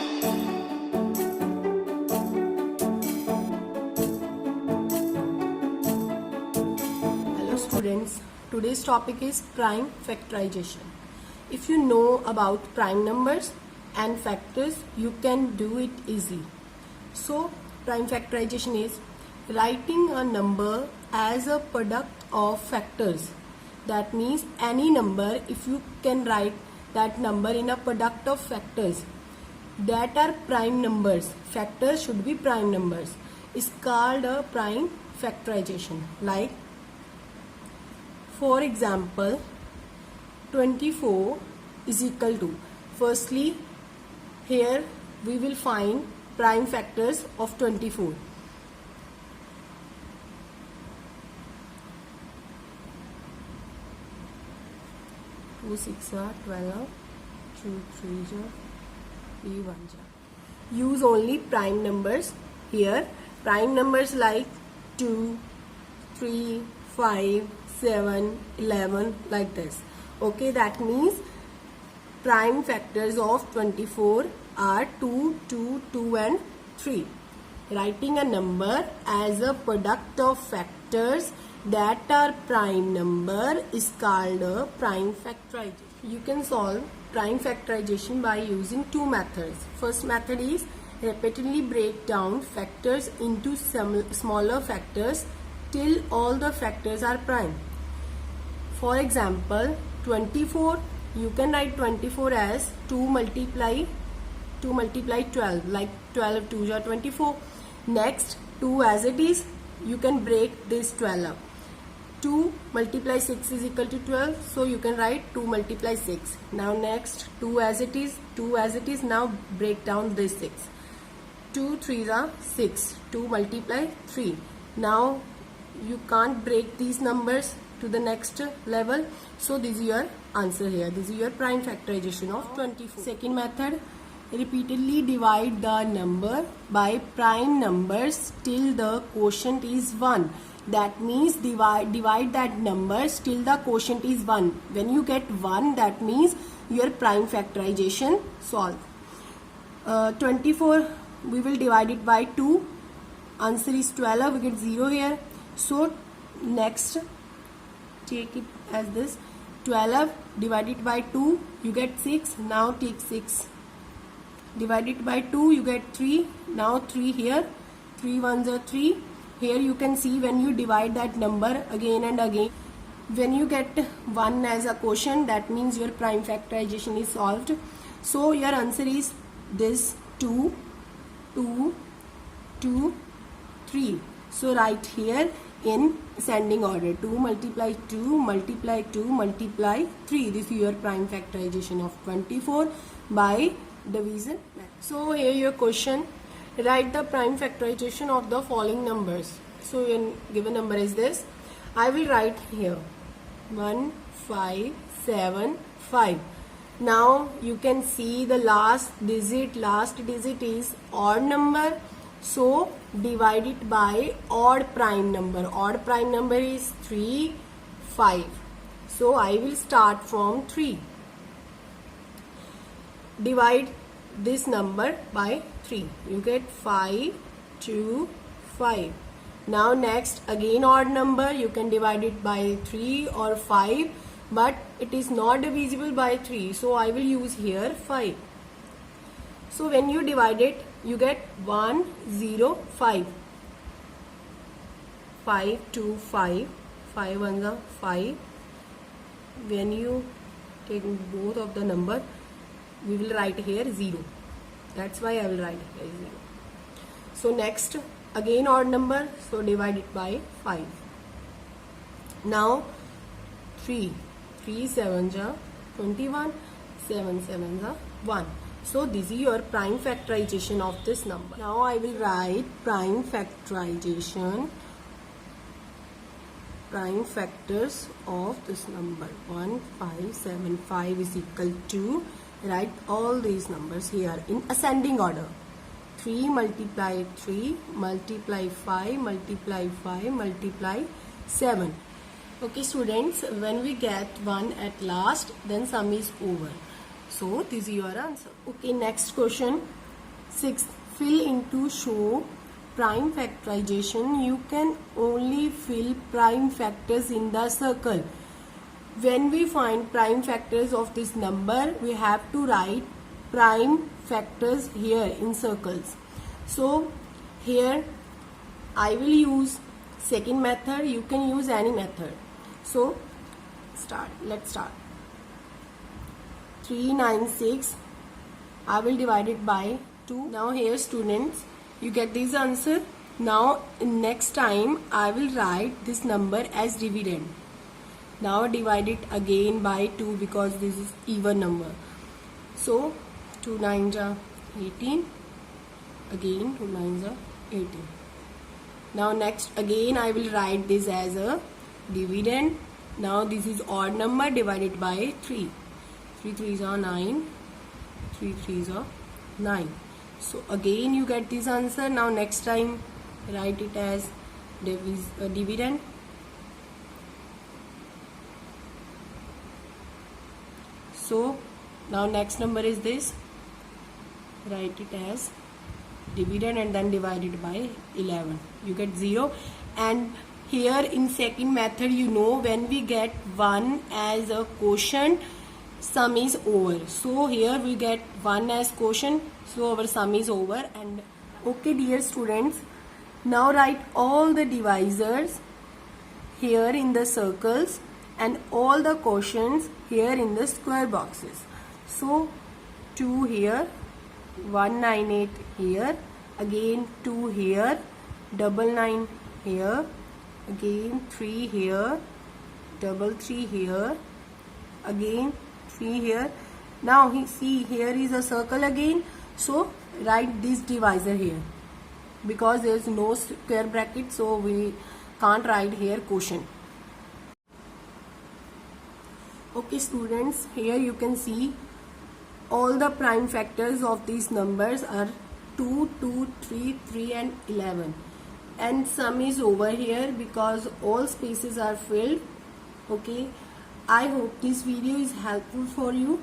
Hello students, today's topic is prime factorization. If you know about prime numbers and factors, you can do it easily. So prime factorization is writing a number as a product of factors. That means any number, if you can write that number in a product of factors that are prime numbers, factors should be prime numbers, is called a prime factorization. Like for example, 24 is equal to, firstly here we will find prime factors of 24. Two 6 are 12, 2 3 are 3 1 are. Use only prime numbers here. Prime numbers like 2, 3, 5, 7, 11 like this. Okay, that means prime factors of 24 are 2, 2, 2 and 3. Writing a number as a product of factors that are prime number is called a prime factorization. You can solve prime factorization by using two methods. First method is repeatedly break down factors into smaller factors till all the factors are prime. For example, 24, you can write 24 as 2 multiply 12, like 12 2s are 24. Next, 2 as it is, you can break this 12 up. 2 multiply 6 is equal to 12, so you can write 2 multiply 6. Now next, 2 as it is, now break down this 6. 2 3s are 6, 2 multiply 3. Now you can't break these numbers to the next level, so this is your answer here. This is your prime factorization of 24. Second method, repeatedly divide the number by prime numbers till the quotient is 1. That means divide that number till the quotient is 1. When you get 1, that means your prime factorization solved. 24, we will divide it by 2. Answer is 12, we get 0 here. So next, take it as this, 12 divided by 2, you get 6. Now take 6. Divided by 2, you get 3. Now 3 here. 3 ones are 3. Here you can see when you divide that number again and again, when you get 1 as a quotient, that means your prime factorization is solved. So your answer is this 2, 2, 2, 3. So write here in ascending order, 2 multiply 2 multiply 2 multiply 3. This is your prime factorization of 24 by division. So here your question, write the prime factorization of the following numbers. So when given number is this, I will write here 1 5 7 5. Now you can see the last digit is odd number, so divide it by odd prime number. Odd prime number is 3 5. So I will start from 3. Divide this number by 3. You get 5 2 5. Now next, again odd number, you can divide it by 3 or 5, but it is not divisible by 3, so I will use here 5. So when you divide it, you get 1 0 5. 5 2 5. 5 ones are 5. When you take both of the number, we will write here 0. That's why I will write here 0. So next, again odd number, so divide it by 5. Now 3 7s are 21, 7 7s are 1. So this is your prime factorization of this number. Now I will write prime factorization, prime factors of this number. 1 5 7 5 is equal to, write all these numbers here in ascending order. 3 multiply 3 multiply 5 multiply 5 multiply 7. Okay students, when we get 1 at last, then sum is over. So this is your answer. Okay, next question. Sixth, fill into show prime factorization. You can only fill prime factors in the circle. When we find prime factors of this number, we have to write prime factors here in circles. So here I will use second method. You can use any method. So let's start. 396, I will divide it by 2. Now here students, you get this answer. Now next time I will write this number as dividend. Now divide it again by 2 because this is even number. So 2 9s are 18. Again 2 9s are 18. Now next again I will write this as a dividend. Now this is odd number divided by 3. 3 3s are 9. 3 3s are 9. So again you get this answer. Now next time write it as dividend. So now next number is this. Write it as dividend and then divide it by 11. You get 0. And here in second method, you know, when we get 1 as a quotient, sum is over. So here we get 1 as quotient, so our sum is over. And okay dear students, now write all the divisors here in the circles and all the quotients here in the square boxes. So 2 here, 198 here, again 2 here, 99 here, again 3 here, 33 here, again 3 here. Now see, here is a circle again, so write this divisor here because there is no square bracket, so we can't write here quotient. Okay students, here you can see all the prime factors of these numbers are 2, 2, 3, 3 and 11. And sum is over here because all spaces are filled. Okay, I hope this video is helpful for you.